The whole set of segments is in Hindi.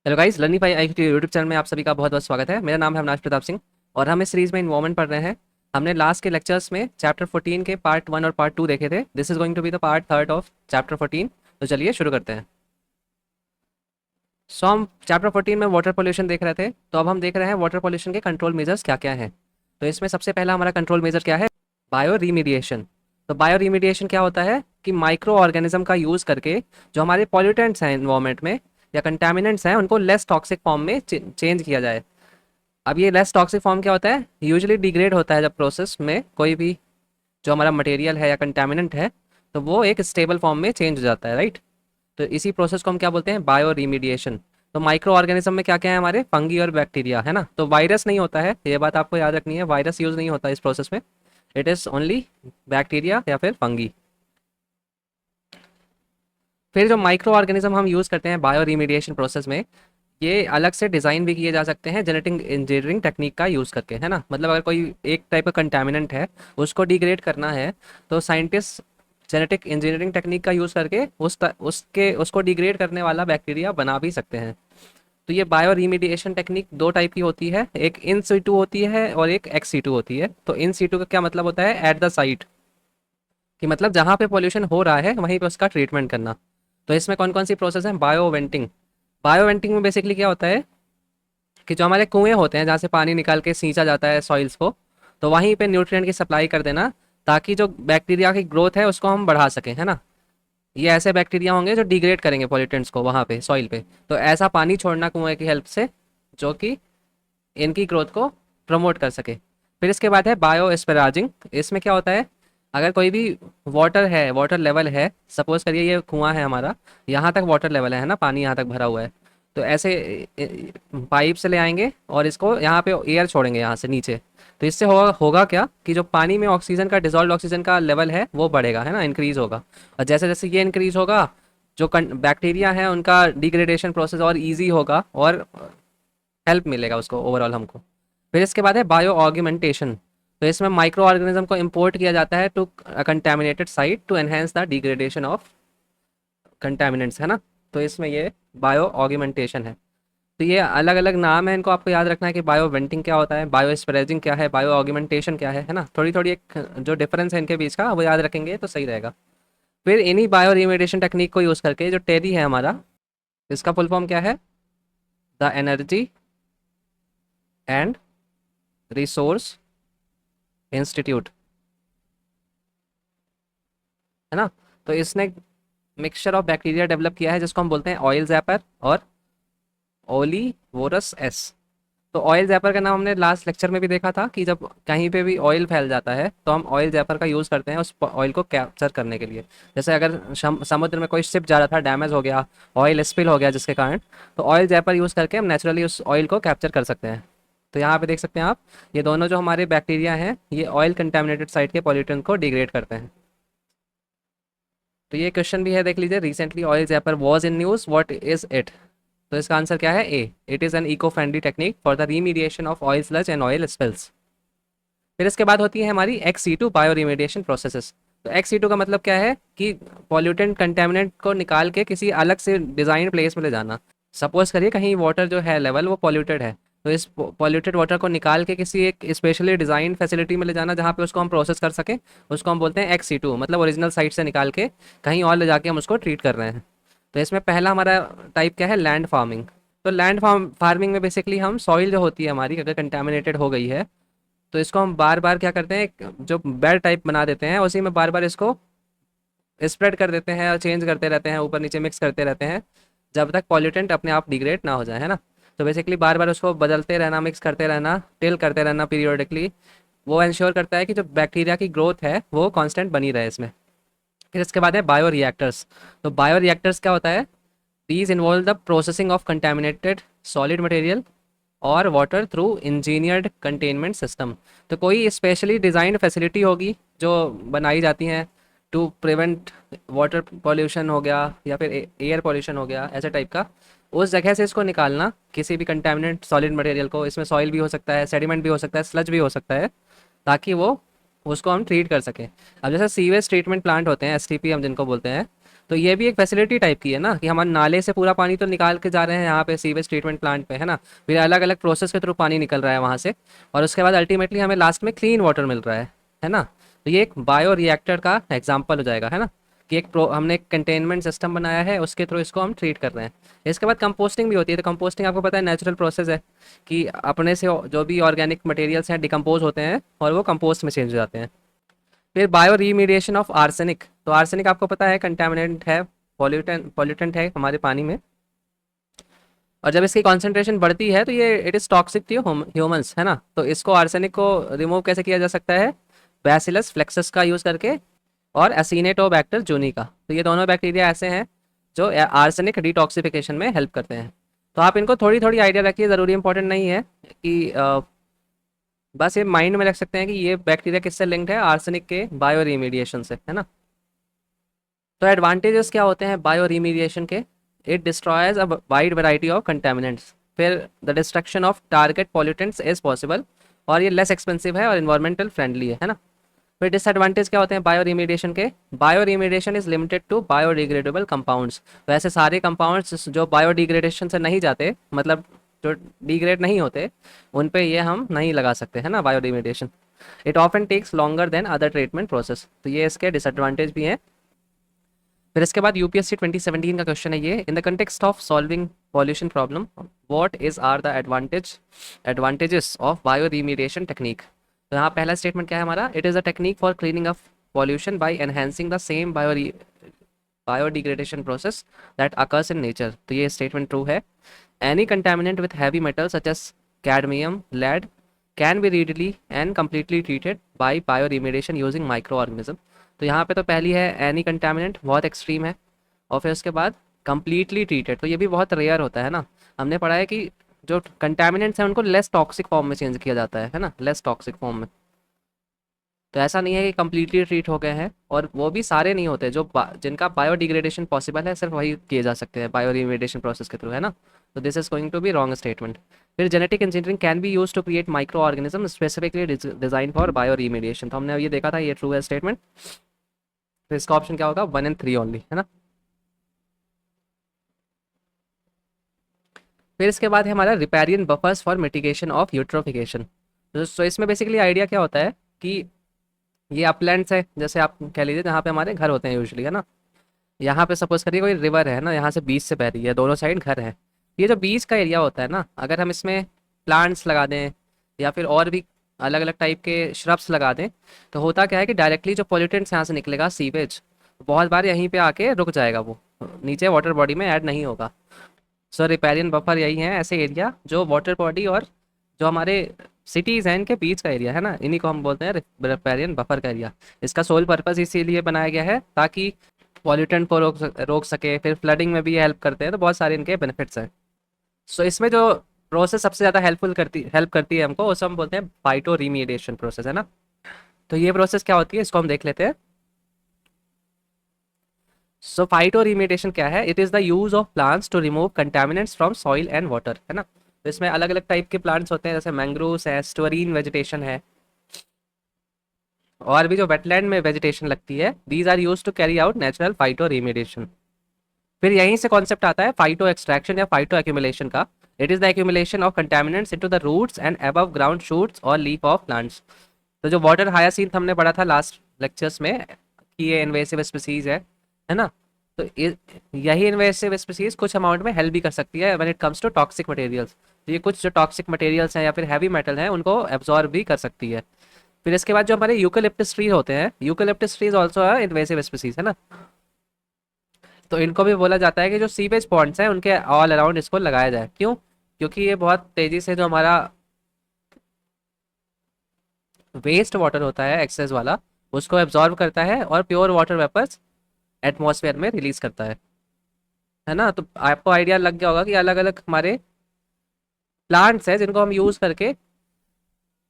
हेलो गाइस, लर्निंग आई के यूट्यूब चैनल में आप सभी का बहुत बहुत स्वागत है। मेरा नाम है अविनाश प्रताप सिंह और हम इस सीरीज में इन्वायरमेंट पढ़ रहे हैं। हमने लास्ट के लेक्चर्स में चैप्टर 14 के पार्ट 1 और पार्ट 2 देखे थे। This is going to be the part third of chapter 14। तो चलिए शुरू करते हैं। सो हम चैप्टर 14 में वाटर पोल्यूशन देख रहे थे, तो अब हम देख रहे हैं वाटर पोल्यूशन के कंट्रोल मेजर्स क्या क्या हैं। तो इसमें सबसे पहला हमारा कंट्रोल मेजर क्या है? बायो रीमीडिएशन। तो बायो रीमीडिएशन क्या होता है कि माइक्रो ऑर्गेनिज्म का यूज़ करके जो हमारे पॉल्यूटेंट्स हैं इन्वायरमेंट में या कंटामिनेंट्स हैं उनको लेस टॉक्सिक फॉर्म में चेंज किया जाए। अब ये लेस टॉक्सिक फॉर्म क्या होता है? यूजुअली डिग्रेड होता है जब प्रोसेस में कोई भी जो हमारा मटेरियल है या कंटामिनेंट है, तो वो एक स्टेबल फॉर्म में चेंज हो जाता है, राइट। तो इसी प्रोसेस को हम क्या बोलते हैं? बायो रीमीडिएशन। तो माइक्रो ऑर्गेनिज्म में क्या क्या है हमारे? फंगी और बैक्टीरिया, है ना। तो वायरस नहीं होता है, ये बात आपको याद रखनी है। वायरस यूज़ नहीं होता इस प्रोसेस में। इट इज़ ओनली बैक्टीरिया या फिर फंगी। फिर जो माइक्रो ऑर्गेनिज्म हम यूज़ करते हैं बायो रीमीडिएशन प्रोसेस में, ये अलग से डिज़ाइन भी किए जा सकते हैं जेनेटिक इंजीनियरिंग टेक्निक का यूज़ करके, है ना। मतलब अगर कोई एक टाइप का कंटामिनेंट है, उसको डिग्रेड करना है, तो साइंटिस्ट जेनेटिक इंजीनियरिंग टेक्निक का यूज़ करके उसके उसको डिग्रेड करने वाला बैक्टीरिया बना भी सकते हैं। तो ये बायो रीमीडिएशन टेक्निक दो टाइप की होती है, एक इन सीटू होती है और एक एक्स सीटू होती है। तो इन सीटू का क्या मतलब होता है? एट द साइट, कि मतलब जहाँ पे पोल्यूशन हो रहा है वहीं पे उसका ट्रीटमेंट करना। तो इसमें कौन कौन सी प्रोसेस है? बायो वेंटिंग। बायो वेंटिंग में बेसिकली क्या होता है कि जो हमारे कुएँ होते हैं जहाँ से पानी निकाल के सींचा जाता है सॉइल्स को, तो वहीं पे न्यूट्रिएंट की सप्लाई कर देना, ताकि जो बैक्टीरिया की ग्रोथ है उसको हम बढ़ा सकें, है ना। ये ऐसे बैक्टीरिया होंगे जो डिग्रेड करेंगे पॉल्यूटेंट्स को वहाँ पे सॉइल पे। तो ऐसा पानी छोड़ना कुएँ की हेल्प से, जो कि इनकी ग्रोथ को प्रमोट कर सके। फिर इसके बाद है बायो एस्पराजिंग। इसमें क्या होता है? अगर कोई भी वाटर है, वाटर लेवल है, सपोज करिए ये कुआं है हमारा, यहाँ तक वाटर लेवल है ना, पानी यहाँ तक भरा हुआ है। तो ऐसे पाइप से ले आएंगे और इसको यहाँ पे एयर छोड़ेंगे यहाँ से नीचे। तो इससे होगा होगा क्या कि जो पानी में ऑक्सीजन का, डिजॉल्व ऑक्सीजन का लेवल है वो बढ़ेगा, है ना, इंक्रीज होगा। और जैसे जैसे ये इंक्रीज होगा, जो बैक्टीरिया है उनका डिग्रेडेशन प्रोसेस और इजी होगा और हेल्प मिलेगा उसको ओवरऑल हमको। फिर इसके बाद है बायो ऑगमेंटेशन। तो इसमें माइक्रो ऑर्गेनिज्म को इम्पोर्ट किया जाता है to contaminated site to enhance the degradation of contaminants, है ना। तो इसमें ये बायो ऑगमेंटेशन है। तो ये अलग अलग नाम है, इनको आपको याद रखना है कि बायो वेंटिंग क्या होता है, बायो स्प्रेजिंग क्या है, बायो ऑगमेंटेशन क्या है ना। थोड़ी थोड़ी एक जो डिफरेंस है इनके बीच का वो याद रखेंगे तो सही रहेगा। फिर इन्हीं बायो रिमेडिएशन टेक्निक को यूज़ करके जो टेरी है हमारा, इसका फुल फॉर्म क्या है? The energy and resource institute, है ना। तो इसने मिक्सचर ऑफ बैक्टीरिया डेवलप किया है जिसको हम बोलते हैं ऑयल जैपर और ओलीवोरस एस। तो ऑयल जैपर का नाम हमने लास्ट लेक्चर में भी देखा था कि जब कहीं पे भी ऑयल फैल जाता है तो हम ऑयल जैपर का यूज़ करते हैं उस ऑयल को कैप्चर करने के लिए। जैसे अगर समुद्र में कोई शिप जा रहा था, डैमेज हो गया, ऑयल स्पिल हो गया जिसके कारण, तो ऑयल जैपर यूज़ करके हम नेचुरली उस ऑयल को कैप्चर कर सकते हैं। तो यहाँ पे देख सकते हैं आप, ये दोनों जो हमारे बैक्टीरिया हैं ये ऑयल कंटेमिनेटेड साइट के पॉल्यूटेंट को डिग्रेड करते हैं। तो ये क्वेश्चन भी है, देख लीजिए। Recently oil zapper was in news, what is it? तो इसका आंसर क्या है? A, it is an eco friendly technique for the remediation of oil sludge and oil spills. फिर इसके बाद होती है हमारी ex situ bio remediation processes. तो एक्स सी टू का मतलब क्या है कि पॉल्यूटेंट कंटेमिनेंट को निकाल के किसी अलग से डिज़ाइन प्लेस में ले जाना। सपोज करिए कहीं वाटर जो है लेवल वो पॉल्यूटेड है, तो इस पॉल्यूटेड वाटर को निकाल के किसी एक स्पेशली डिज़ाइन फैसिलिटी में ले जाना जहाँ पे उसको हम प्रोसेस कर सकें, उसको हम बोलते हैं एक्स सी टू। मतलब ओरिजिनल साइट से निकाल के कहीं और ले जाके हम उसको ट्रीट कर रहे हैं। तो इसमें पहला हमारा टाइप क्या है? Land farming. तो लैंड फार्मिंग में बेसिकली हम सॉइल जो होती है हमारी अगर कंटेमिनेटेड हो गई है, तो इसको हम बार बार क्या करते हैं, जो बेड टाइप बना देते हैं उसी में बार बार इसको स्प्रेड कर देते हैं और चेंज करते रहते हैं, ऊपर नीचे मिक्स करते रहते हैं, जब तक पॉल्यूटेंट अपने आप डिग्रेड ना हो जाए, है ना। तो बेसिकली बार बार उसको बदलते रहना, मिक्स करते रहना, टिल करते रहना पीरियोडिकली। वो इंश्योर करता है कि जो बैक्टीरिया की ग्रोथ है वो कांस्टेंट बनी रहे इसमें। फिर इसके बाद है बायो रिएक्टर्स। तो बायो रिएक्टर्स क्या होता है? These involve the processing of contaminated solid material और water through engineered containment system. तो कोई स्पेशली डिज़ाइंड फैसिलिटी होगी जो बनाई जाती हैं टू प्रिवेंट वाटर पॉल्यूशन हो गया या फिर एयर पॉल्यूशन हो गया, ऐसे टाइप का। उस जगह से इसको निकालना किसी भी कंटेमिनेंट सॉलिड मटेरियल को, इसमें सॉइल भी हो सकता है, सेडिमेंट भी हो सकता है, स्लज भी हो सकता है, ताकि वो उसको हम ट्रीट कर सकें। अब जैसे सीवेज ट्रीटमेंट प्लांट होते हैं, एसटीपी हम जिनको बोलते हैं, तो ये भी एक फैसिलिटी टाइप की है ना, कि हमारे नाले से पूरा पानी तो निकाल के जा रहे हैं यहाँ पे सीवेज ट्रीटमेंट प्लांट पे, है ना। फिर अलग अलग प्रोसेस के थ्रू पानी निकल रहा है वहाँ से, और उसके बाद अल्टीमेटली हमें लास्ट में क्लीन वाटर मिल रहा है ना। तो ये एक बायो रिएक्टर का एग्जाम्पल हो जाएगा, है ना, कि हमने एक कंटेनमेंट सिस्टम बनाया है, उसके थ्रू इसको हम ट्रीट कर रहे हैं। इसके बाद कंपोस्टिंग भी होती है। तो कंपोस्टिंग आपको पता है नेचुरल प्रोसेस है, कि अपने से जो भी ऑर्गेनिक मटेरियल्स हैं डिकम्पोज होते हैं और वो कंपोस्ट में चेंज हो जाते हैं। फिर बायो रीमीडिएशन ऑफ आर्सेनिक। तो आर्सेनिक आपको पता है कंटामिनेंट है, पॉल्यूटेंट है हमारे पानी में, और जब इसकी कॉन्सेंट्रेशन बढ़ती है तो ये it is toxic to humans, है ना। तो इसको आर्सेनिक को रिमूव कैसे किया जा सकता है? बैसिलस फ्लेक्सस का यूज़ करके और एसिनेटोबैक्टर जूनी का। तो ये दोनों बैक्टीरिया ऐसे हैं जो आर्सेनिक डिटॉक्सिफिकेशन में हेल्प करते हैं। तो आप इनको थोड़ी थोड़ी आइडिया रखिए, ज़रूरी इंपॉर्टेंट नहीं है कि बस ये माइंड में रख सकते हैं कि ये बैक्टीरिया किससे लिंक्ड है, आर्सेनिक के बायो रीमीडिएशन से, है ना। तो एडवांटेजेस क्या होते हैं बायो रीमीडिएशन के? It destroys a wide variety of contaminants. फिर the destruction of target pollutants is possible, और ये लेस एक्सपेंसिव है और इन्वायरमेंटल फ्रेंडली है ना। फिर डिसएडवांटेज क्या होते हैं बायो रीमीडिएशन के? Bio remediation is limited to biodegradable compounds. तो ऐसे सारे कंपाउंड्स जो बायोडिग्रेडेशन से नहीं जाते, मतलब जो डिग्रेड नहीं होते, उन पे ये हम नहीं लगा सकते, है ना, bio remediation. It often takes longer than other treatment process. तो ये इसके डिसएडवांटेज भी हैं। फिर इसके बाद यूपीएससी 2017 का क्वेश्चन है ये, in the context of solving pollution problem what is are the advantages of bio remediation technique. तो यहाँ पहला स्टेटमेंट क्या है हमारा? It is a technique for cleaning of pollution by enhancing the same biodegradation process that occurs in nature. तो ये स्टेटमेंट ट्रू है। Any contaminant with heavy metal such as cadmium lead can be readily and completely treated by bio remediation using micro organism. तो यहाँ पे तो पहली है एनी कंटेमिनेंट, बहुत एक्सट्रीम है, और फिर उसके बाद कंप्लीटली ट्रीटेड, तो ये भी बहुत रेयर होता है ना। हमने पढ़ा है कि जो कंटेमिनेंट्स हैं उनको लेस टॉक्सिक फॉर्म में चेंज किया जाता है ना, लेस टॉक्सिक फॉर्म में। तो ऐसा नहीं है कि कम्प्लीटली ट्रीट हो गए हैं, और वो भी सारे नहीं होते जो जिनका बायोडिग्रेडेशन पॉसिबल है, सिर्फ वही किए जा सकते हैं बायो रिमेडिएशन प्रोसेस के थ्रू, है ना। तो this is going to be wrong statement. फिर genetic engineering can be use to create micro organism specifically design for bio remediation. तो हमने ये देखा था, ये ट्रू है स्टेटमेंट। तो इसका ऑप्शन क्या होगा? 1 and 3 ओनली, है ना। फिर इसके बाद है हमारा riparian buffers for mitigation of eutrophication. तो इसमें बेसिकली आइडिया क्या होता है कि ये अपलैंड्स है, जैसे आप कह लीजिए जहाँ पे हमारे घर होते हैं यूजुअली, है ना। यहाँ पे सपोज करिए कोई रिवर है ना, यहाँ से बीच से बह रही है, दोनों साइड घर है। ये जो बीच का एरिया होता है ना, अगर हम इसमें प्लांट्स लगा दें या फिर और भी अलग अलग टाइप के श्रब्स लगा दें, तो होता क्या है कि डायरेक्टली जो पॉल्यूटेंट्स यहाँ से निकलेगा, सीवेज, बहुत बार यहीं पे आके रुक जाएगा, वो नीचे वाटर बॉडी में ऐड नहीं होगा। सो रिपेरियन बफर यही है, ऐसे एरिया जो वाटर बॉडी और जो हमारे सिटीज़ हैं इनके बीच का एरिया, है ना, इन्हीं को हम बोलते हैं रिपेरियन बफर का एरिया। इसका सोल पर्पस इसीलिए बनाया गया है ताकि पॉल्यूटेंट को रोक सके, फिर फ्लडिंग में भी हेल्प करते हैं, तो बहुत सारे इनके बेनिफिट्स हैं। सो इसमें जो प्रोसेस सबसे ज़्यादा हेल्प करती है हमको, उसे हम बोलते हैं फाइटो रीमीडिएशन प्रोसेस, है ना। तो ये प्रोसेस क्या होती है, इसको हम देख लेते हैं। सो फाइटो रीमीडिएशन क्या है? It is the use of plants to remove contaminants from soil and water, है ना। तो इसमें अलग अलग टाइप के प्लांट्स होते हैं, जैसे मैंग्रोव्स है, स्टोरीन वेजिटेशन है, और भी जो वेटलैंड में वेजिटेशन लगती है, these are use to carry out natural phyto remediation. फिर यहीं से कॉन्सेप्ट आता है फाइटो एक्सट्रैक्शन या फाइटो एक्यूमुलेशन का। It is the accumulation of contaminants into the roots and above ground shoots और लीफ ऑफ प्लांट्स। तो जो वाटर हायासिंथ हमने पढ़ा था लास्ट लेक्चर्स में कि ये इन्वेसिव स्पीसीज है ना। तो यही इन्वेसिव स्पीसीज कुछ अमाउंट में हेल्प भी कर सकती है when it comes to toxic materials. तो ये कुछ जो टॉक्सिक मटेरियल्स हैं या फिर हैवी मेटल हैं उनको एब्जॉर्ब भी कर सकती है। फिर इसके बाद जो हमारे यूकेलिप्टस ट्री होते हैं, यूकेलिप्टस ट्रीज ऑल्सो है इन्वेसिव स्पीसीज, है ना। तो इनको भी बोला जाता है कि जो सीवेज पॉन्ड्स हैं उनके ऑल अराउंड इसको लगाया जाए। क्यों? क्योंकि ये बहुत तेजी से जो हमारा वेस्ट वाटर होता है एक्सेस वाला, उसको एब्जॉर्ब करता है और प्योर वाटर वेपर्स एटमॉस्फेयर में रिलीज करता है ना। तो आपको आइडिया लग गया होगा कि अलग अलग हमारे प्लांट्स हैं जिनको हम यूज करके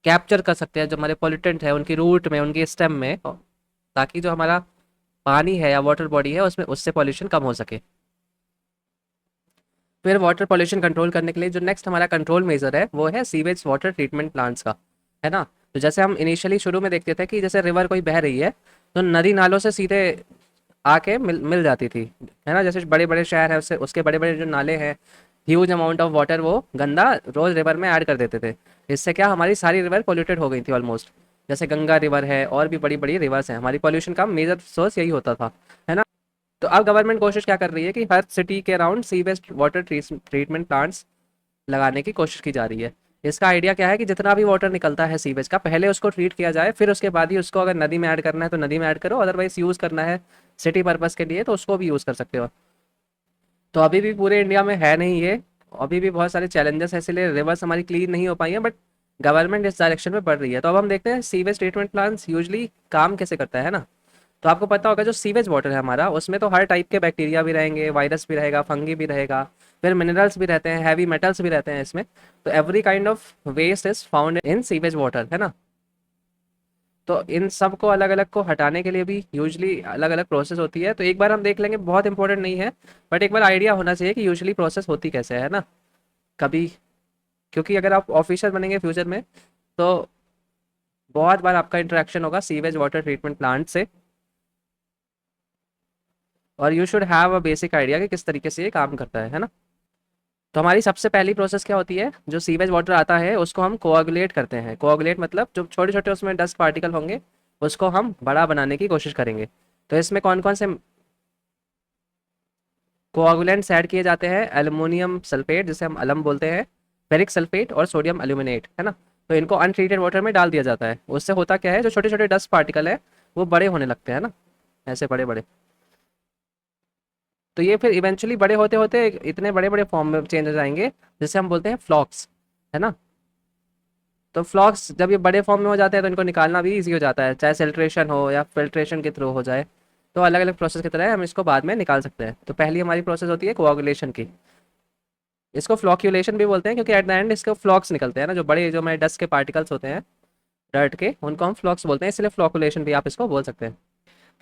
कैप्चर कर सकते हैं जो हमारे पॉल्यूटेंट है उनकी रूट में, उनकी स्टेम में, ताकि जो हमारा पानी है या वाटर बॉडी है उसमें उससे पॉल्यूशन कम हो सके। फिर वाटर पॉल्यूशन कंट्रोल करने के लिए जो नेक्स्ट हमारा कंट्रोल मेजर है वो है सीवेज वाटर ट्रीटमेंट प्लांट्स का, है ना। तो जैसे हम इनिशियली शुरू में देखते थे कि जैसे रिवर कोई बह रही है तो नदी नालों से सीधे आके मिल मिल जाती थी, है ना। जैसे बड़े बड़े शहर है, उससे उसके बड़े बड़े जो नाले हैं, ह्यूज अमाउंट ऑफ वाटर वो गंदा रोज रिवर में ऐड कर देते थे। इससे क्या हमारी सारी रिवर पोल्यूटेड हो गई थी ऑलमोस्ट। जैसे गंगा रिवर है और भी बड़ी बड़ी रिवर्स हैं, हमारी पॉल्यूशन का मेजर सोर्स यही होता था, है ना। तो अब गवर्नमेंट कोशिश क्या कर रही है कि हर सिटी के around sewage water treatment plants लगाने की कोशिश की जा रही है। इसका आइडिया क्या है कि जितना भी वाटर निकलता है सीवेज का, पहले उसको ट्रीट किया जाए, फिर उसके बाद ही उसको अगर नदी में ऐड करना है तो नदी में ऐड करो, अदरवाइज यूज़ करना है सिटी पर्पज़ के लिए तो उसको भी यूज़ कर सकते हो। तो अभी भी पूरे इंडिया में है नहीं ये, अभी भी बहुत सारे चैलेंजेस हैं, इसलिए रिवर्स हमारी क्लीन नहीं हो पाई हैं, बट गवर्नमेंट इस डायरेक्शन में बढ़ रही है। तो अब हम देखते हैं सीवेज ट्रीटमेंट प्लांट्स यूजली काम कैसे करता है ना। तो आपको पता होगा जो सीवेज वाटर है हमारा, उसमें तो हर टाइप के बैक्टीरिया भी रहेंगे, वायरस भी रहेगा, फंगी भी रहेगा, फिर मिनरल्स भी रहते हैं, हैवी मेटल्स भी रहते हैं इसमें। तो every kind of waste is found in sewage water, है ना। तो इन सब को अलग अलग को हटाने के लिए भी यूजली अलग अलग प्रोसेस होती है। तो एक बार हम देख लेंगे, बहुत इंपॉर्टेंट नहीं है, बट एक बार आइडिया होना चाहिए कि यूजली प्रोसेस होती कैसे है ना कभी। क्योंकि अगर आप ऑफिसर बनेंगे फ्यूचर में, तो बहुत बार आपका इंटरेक्शन होगा सीवेज वाटर ट्रीटमेंट प्लांट से, और you should have a basic idea कि किस तरीके से ये काम करता है ना। तो हमारी सबसे पहली प्रोसेस क्या होती है, जो सीवेज वाटर आता है उसको हम कोआगुलेट करते हैं। कोआगुलेट मतलब जो छोटे छोटे उसमें डस्ट पार्टिकल होंगे, उसको हम बड़ा बनाने की कोशिश करेंगे। तो इसमें कौन कौन से कोआगुलेंट्स ऐड किए जाते हैं? एल्युमिनियम सल्फेट, जिसे हम अलम बोलते हैं, फेरिक सल्फेट और सोडियम एल्यूमिनेट, है ना। तो इनको अनट्रीटेड वाटर में डाल दिया जाता है। उससे होता क्या है, जो छोटे छोटे डस्ट पार्टिकल है वो बड़े होने लगते हैं ना, ऐसे बड़े बड़े। तो ये फिर इवेंचुअली बड़े होते होते इतने बड़े बड़े फॉर्म में चेंज हो जाएंगे, जिसे हम बोलते हैं फ्लॉक्स, है ना। तो फ्लॉक्स जब ये बड़े फॉर्म में हो जाते हैं तो इनको निकालना भी ईजी हो जाता है, चाहे सेल्ट्रेशन हो या फिल्ट्रेशन के थ्रू हो जाए। तो अलग अलग प्रोसेस की तरह हम इसको बाद में निकाल सकते हैं। तो पहली हमारी प्रोसेस होती है कोआगुलेशन की। इसको फ्लॉक्यूलेशन भी बोलते हैं, क्योंकि एट द एंड इसके फ्लॉक्स निकलते हैं ना, जो बड़े जो हमारे डस्ट के पार्टिकल्स होते हैं डर्ट के, उनको हम फ्लॉक्स बोलते हैं, इसलिए फ्लॉकुलेशन भी आप इसको बोल सकते हैं।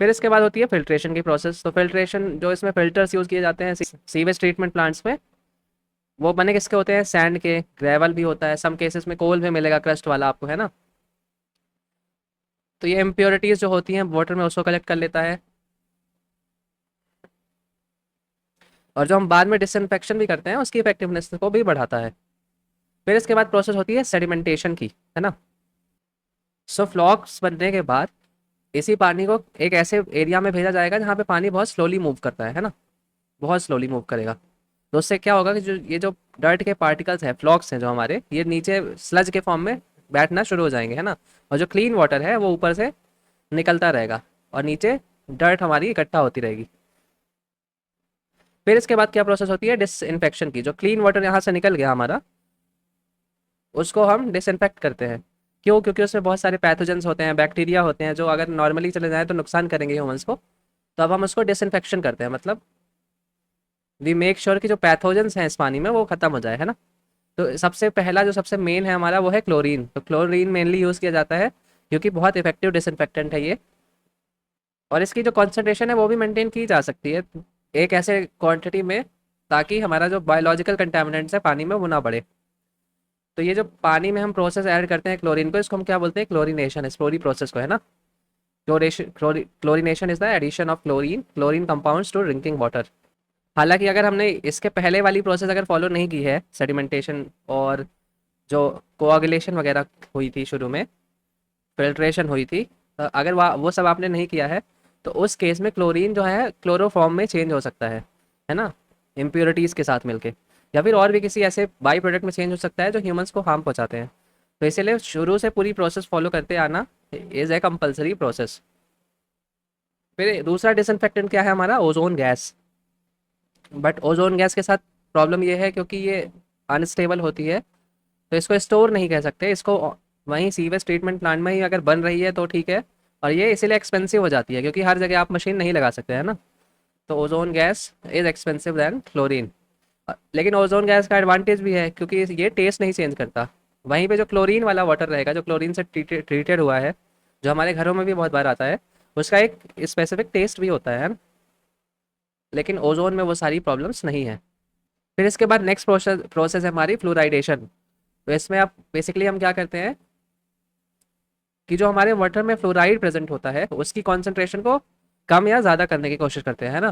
फिर इसके बाद होती है फिल्ट्रेशन की प्रोसेस। तो फिल्ट्रेशन, जो इसमें फिल्टर्स यूज़ किए जाते हैं सीवेज ट्रीटमेंट प्लांट्स में, वो बने किसके होते हैं? सैंड के, ग्रेवल भी होता है, सम केसेस में कोल भी मिलेगा क्रस्ट वाला आपको, है ना। तो ये इम्प्योरिटीज़ जो होती हैं वाटर में उसको कलेक्ट कर लेता है, और जो हम बाद में डिसइंफेक्शन भी करते हैं उसकी इफेक्टिवनेस को भी बढ़ाता है। फिर इसके बाद प्रोसेस होती है सेडिमेंटेशन की, है ना। सो फ्लॉक्स बनने के बाद इसी पानी को एक ऐसे एरिया में भेजा जाएगा जहाँ पे पानी बहुत स्लोली मूव करता है ना, बहुत स्लोली मूव करेगा। तो उससे क्या होगा कि जो ये जो डर्ट के पार्टिकल्स हैं, फ्लॉक्स हैं जो हमारे, ये नीचे स्लज के फॉर्म में बैठना शुरू हो जाएंगे, है ना। और जो क्लीन वाटर है वो ऊपर से निकलता रहेगा, और नीचे डर्ट हमारी इकट्ठा होती रहेगी। फिर इसके बाद क्या प्रोसेस होती है? डिसइंफेक्शन की। जो क्लीन वाटर यहाँ से निकल गया हमारा, उसको हम डिसइंफेक्ट करते हैं। क्यों? क्योंकि उसमें बहुत सारे पैथोजेंस होते हैं, बैक्टीरिया होते हैं, जो अगर नॉर्मली चले जाएँ तो नुकसान करेंगे ह्यूमंस को। तो अब हम उसको डिसइंफेक्शन करते हैं, मतलब वी मेक श्योर कि जो पैथोजेंस हैं इस पानी में वो खत्म हो जाए, है ना। तो सबसे पहला जो सबसे मेन है हमारा वो है क्लोरीन। तो क्लोरीन मेनली यूज़ किया जाता है क्योंकि बहुत इफेक्टिव डिसइंफेक्टेंट है ये, और इसकी जो कॉन्सेंट्रेशन है वो भी मेंटेन की जा सकती है एक ऐसे क्वांटिटी में, ताकि हमारा जो बायोलॉजिकल कंटेमिनेंट्स है पानी में वो ना बढ़े। तो ये जो पानी में हम प्रोसेस ऐड करते हैं क्लोरीन को, इसको हम क्या बोलते हैं? क्लोरीनेशन, इस पूरी प्रोसेस को, है ना। Chlorination is the addition of chlorine compounds to drinking water. हालांकि अगर हमने इसके पहले वाली प्रोसेस अगर फॉलो नहीं की है, सेडिमेंटेशन और जो कोआगुलेशन वगैरह हुई थी शुरू में, फिल्ट्रेशन हुई थी, अगर वो सब आपने नहीं किया है, तो उस केस में क्लोरीन जो है क्लोरोफॉर्म में चेंज हो सकता है ना, इम्प्योरिटीज़ के साथ मिलके, या फिर और भी किसी ऐसे बाई प्रोडक्ट में चेंज हो सकता है जो ह्यूमंस को हार्म पहुंचाते हैं। तो इसीलिए शुरू से पूरी प्रोसेस फॉलो करते आना इज़ ए कंपलसरी प्रोसेस। फिर दूसरा डिसइंफेक्टेंट क्या है हमारा? Ozone gas. But ozone gas के साथ प्रॉब्लम ये है, क्योंकि ये अनस्टेबल होती है, तो इसको स्टोर नहीं कह सकते इसको। वहीं सीवेज ट्रीटमेंट प्लांट में ही अगर बन रही है तो ठीक है, और ये इसीलिए एक्सपेंसिव हो जाती है क्योंकि हर जगह आप मशीन नहीं लगा सकते, है ना। तो ozone gas is expensive than chlorine. लेकिन ओजोन गैस का एडवांटेज भी है, क्योंकि ये टेस्ट नहीं चेंज करता। वहीं पे जो क्लोरीन वाला वाटर रहेगा, जो क्लोरीन से ट्रीटेड हुआ है, जो हमारे घरों में भी बहुत बार आता है, उसका एक स्पेसिफिक टेस्ट भी होता है ना? लेकिन ओजोन में वो सारी प्रॉब्लम्स नहीं है। फिर इसके बाद नेक्स्ट प्रोसेस प्रोसेस है हमारी फ्लोराइडेशन। तो इसमें आप बेसिकली हम क्या करते हैं, कि जो हमारे वाटर में फ्लोराइड प्रेजेंट होता है उसकी कॉन्सेंट्रेशन को कम या ज़्यादा करने की कोशिश करते हैं, है ना।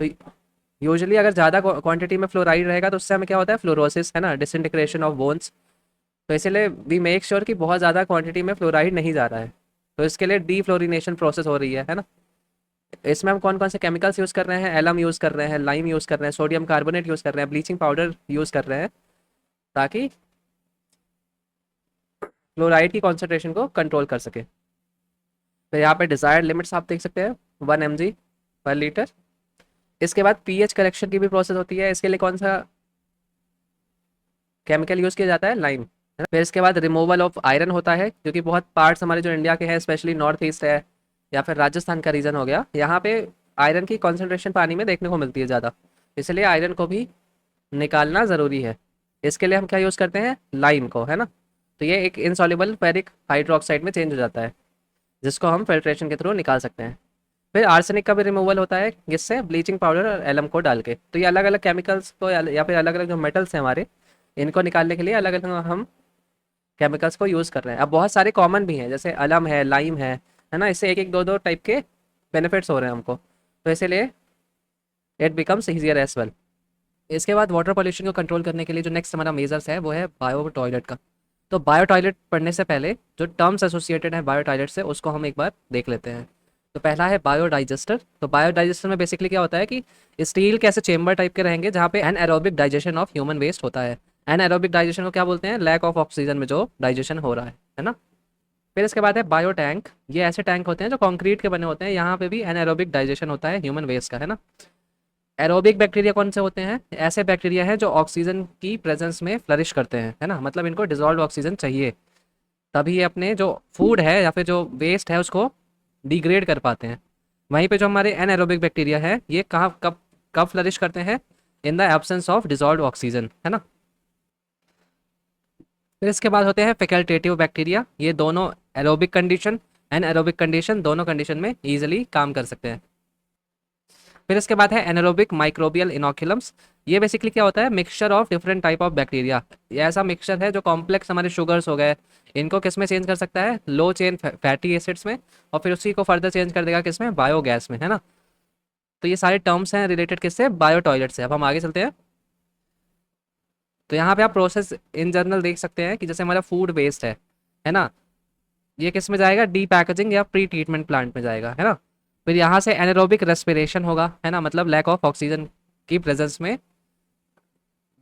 तो यूजुअली अगर ज़्यादा क्वांटिटी में फ्लोराइड रहेगा तो उससे हमें क्या होता है, फ्लोरोसिस, है ना, डिसइंटीग्रेशन ऑफ बोन्स। तो इसीलिए वी मेक श्योर कि बहुत ज़्यादा क्वांटिटी में फ्लोराइड नहीं जा रहा है। तो इसके लिए डीफ्लोरिनेशन प्रोसेस हो रही है ना। इसमें हम कौन कौन से केमिकल्स यूज़ कर रहे हैं, एलम यूज़ कर रहे हैं, लाइम यूज़ कर रहे हैं, सोडियम कार्बोनेट यूज़ कर रहे हैं, ब्लीचिंग पाउडर यूज़ कर रहे हैं, ताकि फ्लोराइड की कॉन्सेंट्रेशन को कंट्रोल कर सके। फिर यहाँ पे डिजायर्ड लिमिट्स आप देख सकते हैं, 1 mg/लीटर। इसके बाद पीएच करेक्शन की भी प्रोसेस होती है। इसके लिए कौन सा केमिकल यूज़ किया जाता है, लाइम, है ना। फिर इसके बाद रिमूवल ऑफ आयरन होता है, क्योंकि बहुत पार्ट्स हमारे जो इंडिया के हैं, स्पेशली नॉर्थ ईस्ट है या फिर राजस्थान का रीजन हो गया, यहाँ पे आयरन की कॉन्सेंट्रेशन पानी में देखने को मिलती है ज़्यादा। इसलिए आयरन को भी निकालना ज़रूरी है। इसके लिए हम क्या यूज़ करते हैं, लाइम को, है ना। तो ये एक इनसॉल्युबल फेरिक हाइड्रोक्साइड में चेंज हो जाता है, जिसको हम फिल्ट्रेशन के थ्रू निकाल सकते हैं। फिर आर्सेनिक का भी रिमूवल होता है, जिससे ब्लीचिंग पाउडर और एलम को डाल के। तो ये अलग अलग केमिकल्स को या फिर अलग अलग जो मेटल्स हैं हमारे, इनको निकालने के लिए अलग अलग हम केमिकल्स को यूज़ कर रहे हैं। अब बहुत सारे कॉमन भी हैं, जैसे अलम है, लाइम है ना। इससे एक एक दो दो टाइप के बेनिफिट्स हो रहे हैं हमको, तो इसीलिए it becomes easier as well. इसके बाद वाटर पॉल्यूशन को कंट्रोल करने के लिए जो नेक्स्ट हमारा मेजर्स है वो है बायो टॉयलेट का। तो बायो टॉयलेट पढ़ने से पहले जो टर्म्स एसोसिएटेड है बायो टॉयलेट से, उसको हम एक बार देख लेते हैं। तो पहला है बायोडाइजेस्टर। तो बायोडाइजेस्टर में बेसिकली क्या होता है कि स्टील के ऐसे चेंबर टाइप के रहेंगे जहाँ पे anaerobic digestion of human waste होता है। एनएरोबिक डाइजेशन को क्या बोलते हैं, लैक ऑफ ऑक्सीजन में जो डाइजेशन हो रहा है ना। फिर इसके बाद है बायो टैंक। ये ऐसे टैंक होते हैं जो कंक्रीट के बने होते हैं, यहाँ पे भी एनएरोबिक डाइजेशन होता है ह्यूमन वेस्ट का, है ना। एरोबिक बैक्टीरिया कौन से होते हैं, ऐसे बैक्टीरिया हैं जो ऑक्सीजन की प्रेजेंस में फ्लरिश करते हैं, है ना। मतलब इनको डिजॉल्व ऑक्सीजन चाहिए, तभी ये अपने जो फूड है या फिर जो वेस्ट है उसको डिग्रेड कर पाते हैं। वहीं पे जो हमारे एनएरोबिक बैक्टीरिया है, ये कहाँ कब कब फ्लरिश करते हैं, इन the absence of dissolve oxygen, है ना। फिर इसके बाद होते हैं फैकल्टेटिव बैक्टीरिया। ये दोनों aerobic condition and aerobic condition, दोनों कंडीशन में ईजिली काम कर सकते हैं। फिर इसके बाद है एनारोबिक माइक्रोबियल इनोकुलम्स। ये बेसिकली क्या होता है, mixture of different type of bacteria. ये ऐसा मिक्सचर है जो कॉम्प्लेक्स हमारे शुगर्स हो गए, इनको किस में चेंज कर सकता है, लो चेन फैटी एसिड्स में, और फिर उसी को फर्दर चेंज कर देगा किस में, बायोगैस में, है ना। तो ये सारे टर्म्स हैं रिलेटेड किससे, बायो टॉयलेट से। अब हम आगे चलते हैं। तो यहाँ पे आप प्रोसेस इन जनरल देख सकते हैं कि जैसे हमारा फूड वेस्ट है ना, ये किस में जाएगा, डी पैकेजिंग या प्री ट्रीटमेंट प्लांट में जाएगा, है ना। फिर यहाँ से एनारोबिक रेस्पिरेशन होगा, है ना, मतलब लैक ऑफ ऑक्सीजन की प्रेजेंस में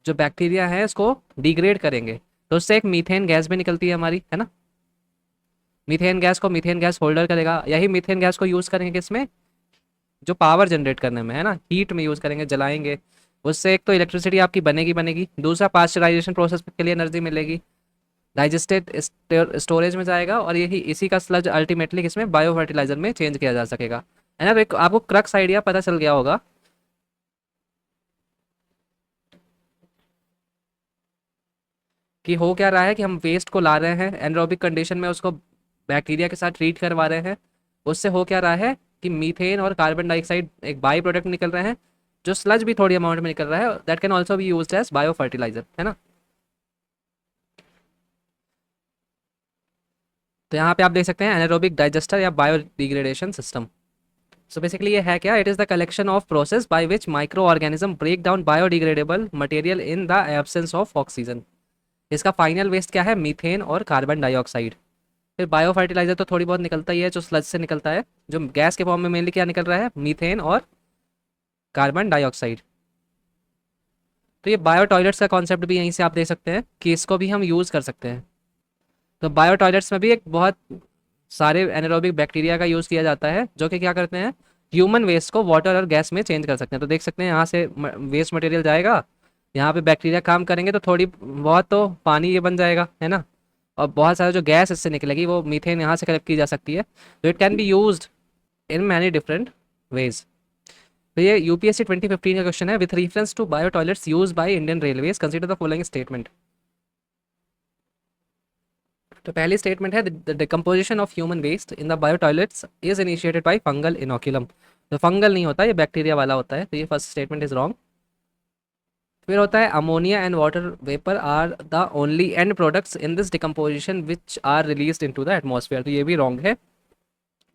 जो बैक्टीरिया है इसको डिग्रेड करेंगे, तो उससे एक मीथेन गैस भी निकलती है हमारी, है ना। मीथेन गैस को मीथेन गैस होल्डर करेगा। यही मीथेन गैस को यूज़ करेंगे किसमें, जो पावर जनरेट करने में, है ना, हीट में यूज़ करेंगे, जलाएंगे। उससे एक तो इलेक्ट्रिसिटी आपकी बनेगी, दूसरा पास्चराइजेशन प्रोसेस के लिए एनर्जी मिलेगी, डाइजेस्टेड स्टोरेज में जाएगा, और यही इसी का स्लज अल्टीमेटली किसमें, बायो फर्टिलाइजर में चेंज किया जा सकेगा, है ना। तो एक आपको क्रक्स आइडिया पता चल गया होगा कि हो क्या रहा है, कि हम वेस्ट को ला रहे हैं एनरोबिक कंडीशन में, उसको बैक्टीरिया के साथ ट्रीट करवा रहे हैं। उससे हो क्या रहा है कि मीथेन और कार्बन डाइऑक्साइड एक बाई प्रोडक्ट निकल रहे हैं, जो स्लज भी थोड़ी अमाउंट में निकल रहा है, that can also be use as bio fertiliser, है ना। तो यहाँ पे आप देख सकते हैं एनारोबिक डाइजेस्टर या bio degradation system. So basically ये है क्या, it is the collection of process by which micro organism break down biodegradable material in the absence of oxygen. इसका फाइनल वेस्ट क्या है, मीथेन और कार्बन डाइऑक्साइड। फिर बायो फर्टिलाइजर तो थोड़ी बहुत निकलता ही है, जो स्लज से निकलता है, जो गैस के फॉर्म में मेनली क्या निकल रहा है, मीथेन और कार्बन डाइऑक्साइड। तो ये बायो टॉयलेट्स का कॉन्सेप्ट भी यहीं से आप देख सकते हैं कि इसको भी हम यूज़ कर सकते हैं। तो बायो टॉयलेट्स में भी एक बहुत सारे एनारोबिक बैक्टीरिया का यूज़ किया जाता है, जो कि क्या करते हैं, ह्यूमन वेस्ट को वाटर और गैस में चेंज कर सकते हैं। तो देख सकते हैं यहाँ से वेस्ट मटेरियल जाएगा, यहाँ पे बैक्टीरिया काम करेंगे, तो थोड़ी बहुत तो पानी ये बन जाएगा, है ना। और बहुत सारा जो गैस इससे निकलेगी वो मीथेन यहाँ से कलेक्ट की जा सकती है। तो it can be used in many different ways. तो ये यूपीएससी 2015 का क्वेश्चन है, with reference to bio toilets use by Indian railways consider the following statement. तो पहली स्टेटमेंट है, the decomposition of human waste in the bio toilets is initiated by fungal inoculum. तो फंगल नहीं होता, ये बैक्टीरिया वाला होता है, तो ये फर्स्ट स्टेटमेंट इज रॉन्ग। फिर होता है ammonia and water vapour are the only end products in this decomposition which are released into the atmosphere. तो ये भी रॉन्ग है।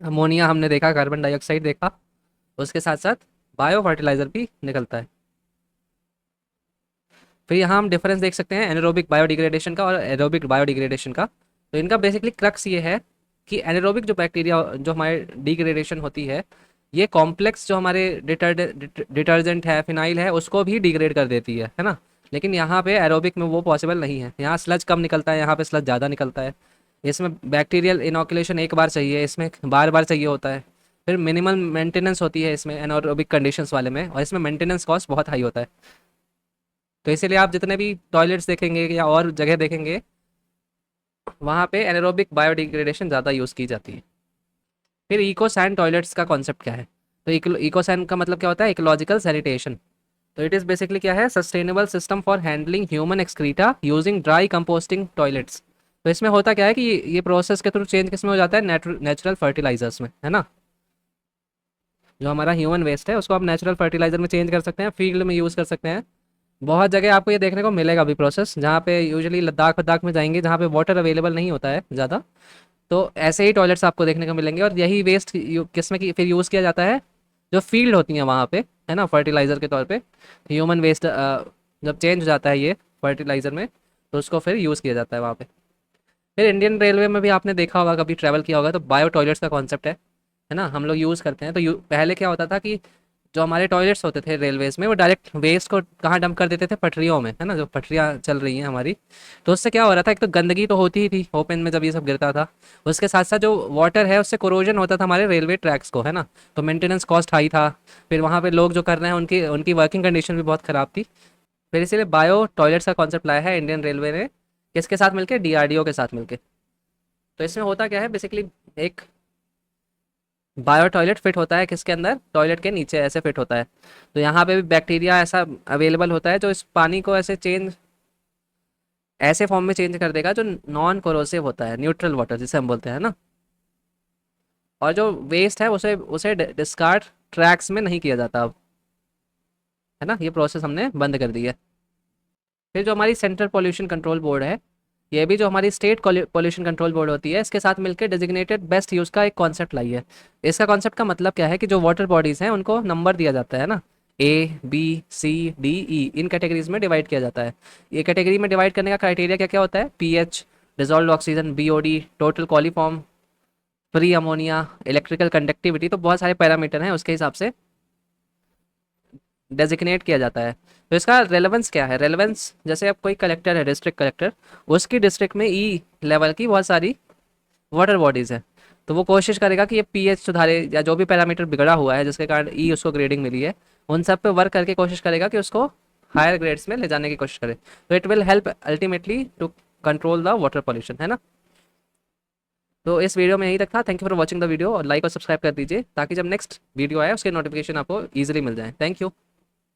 अमोनिया हमने देखा, कार्बन डाइऑक्साइड देखा, उसके साथ साथ बायो फर्टिलाइज़र भी निकलता है। फिर यहाँ हम डिफरेंस देख सकते हैं एनारोबिक बायोडिग्रेडेशन का और एरोबिक बायोडिग्रेडेशन का। तो इनका बेसिकली क्रक्स ये है कि एनारोबिक जो बैक्टीरिया जो हमारे डिग्रेडेशन होती है, ये कॉम्प्लेक्स जो हमारे डिटर्जेंट है, फिनाइल है, उसको भी डिग्रेड कर देती है ना। लेकिन यहाँ पे एरोबिक में वो पॉसिबल नहीं है। यहाँ स्लज कम निकलता है, यहाँ पे स्लज ज़्यादा निकलता है। इसमें बैक्टीरियल इनोकुलेशन एक बार चाहिए, इसमें बार बार चाहिए होता है। फिर मिनिमल मेंटेनेंस होती है इसमें एनारोबिक कंडीशंस वाले में, और इसमें मेंटेनेंस कॉस्ट बहुत हाई होता है। तो इसीलिए आप जितने भी टॉयलेट्स देखेंगे या और जगह देखेंगे, वहाँ पे एनारोबिक बायोडिग्रेडेशन ज़्यादा यूज़ की जाती है। फिर इको सैन टॉयलेट्स का कॉन्सेप्ट क्या है? तो इको सैन का मतलब क्या होता है? Ecological sanitation. तो इट इज़ बेसिकली क्या है? Sustainable system for handling human excreta using dry composting toilets. तो इसमें होता क्या है कि ये प्रोसेस के थ्रू चेंज किस में हो जाता है? नेचुरल फर्टिलाइजर्स में, है ना। जो हमारा ह्यूमन वेस्ट है उसको आप नेचुरल फर्टिलाइजर में चेंज कर सकते हैं, फील्ड में यूज़ कर सकते हैं। बहुत जगह आपको ये देखने को मिलेगा भी प्रोसेस, जहाँ पे यूजुअली लद्दाख वद्दाख में जाएंगे जहाँ पे वाटर अवेलेबल नहीं होता है ज़्यादा, तो ऐसे ही टॉयलेट्स आपको देखने को मिलेंगे। और यही वेस्ट किस में फिर यूज़ किया जाता है? जो फील्ड होती हैं वहाँ पे, है ना, फर्टिलाइज़र के तौर पे ह्यूमन वेस्ट जब चेंज हो जाता है ये फर्टिलाइज़र में, तो उसको फिर यूज़ किया जाता है वहाँ पे। फिर इंडियन रेलवे में भी आपने देखा होगा, कभी ट्रैवल किया होगा, तो बायो टॉयलेट्स का कॉन्सेप्ट है ना, हम लोग यूज़ करते हैं। तो पहले क्या होता था कि जो हमारे टॉयलेट्स होते थे रेलवेज में, वो डायरेक्ट वेस्ट को कहाँ डंप कर देते थे? पटरियों में, है ना, जो पटरियाँ चल रही हैं हमारी। तो उससे क्या हो रहा था? एक तो गंदगी तो होती ही थी ओपन में जब ये सब गिरता था, उसके साथ साथ जो वाटर है उससे कोरोजन होता था हमारे रेलवे ट्रैक्स को, है ना। तो मेंटेनेंस कॉस्ट हाई था। फिर वहाँ पे लोग जो कर रहे हैं उनकी उनकी वर्किंग कंडीशन भी बहुत ख़राब थी। फिर इसीलिए बायो टॉयलेट्स का कॉन्सेप्ट लाया है इंडियन रेलवे ने, किसके साथ मिलकर? डीआरडीओ के साथ मिलकर। तो इसमें होता क्या है बेसिकली? एक बायो टॉयलेट फिट होता है किसके अंदर? टॉयलेट के नीचे ऐसे फिट होता है। तो यहाँ पे भी बैक्टीरिया ऐसा अवेलेबल होता है जो इस पानी को ऐसे चेंज, ऐसे फॉर्म में चेंज कर देगा जो नॉन कोरोसिव होता है, न्यूट्रल वाटर जिसे हम बोलते हैं ना। और जो वेस्ट है उसे उसे डिस्कार्ड ट्रैक्स में नहीं किया जाता अब, है ना। ये प्रोसेस हमने बंद कर दी है। फिर जो हमारी सेंट्रल पॉल्यूशन कंट्रोल बोर्ड है, ये भी जो हमारी स्टेट पॉल्यूशन कंट्रोल बोर्ड होती है, इसके साथ मिलकर डेजिग्नेटेड बेस्ट यूज़ का एक कॉन्सेप्ट लाई है। इसका कॉन्सेप्ट का मतलब क्या है कि जो वाटर बॉडीज़ हैं उनको नंबर दिया जाता है ना, A B C D E, in categories में डिवाइड किया जाता है। ये कैटेगरी में डिवाइड करने का क्राइटेरिया क्या क्या होता है? PH, dissolve oxygen, BOD, total coliform, free ammonia, electrical conductivity. तो बहुत सारे पैरामीटर हैं, उसके हिसाब से डेजिग्नेट किया जाता है। तो इसका रेलेवेंस क्या है? रेलेवेंस, जैसे अब कोई कलेक्टर है, डिस्ट्रिक्ट कलेक्टर, उसकी डिस्ट्रिक्ट में लेवल की बहुत सारी वाटर बॉडीज़ है, तो वो कोशिश करेगा कि ये पीएच सुधारे, या जो भी पैरामीटर बिगड़ा हुआ है जिसके कारण उसको ग्रेडिंग मिली है, उन सब पे वर्क करके कोशिश करेगा कि उसको हायर ग्रेड्स में ले जाने की कोशिश करे। तो it will help ultimately to control the water pollution, है ना। तो इस वीडियो में यही तक था। Thank you for watching the video, और लाइक और सब्सक्राइब कर दीजिए ताकि जब नेक्स्ट वीडियो आए उसके नोटिफिकेशन आपको ईजिली मिल जाए। Thank you.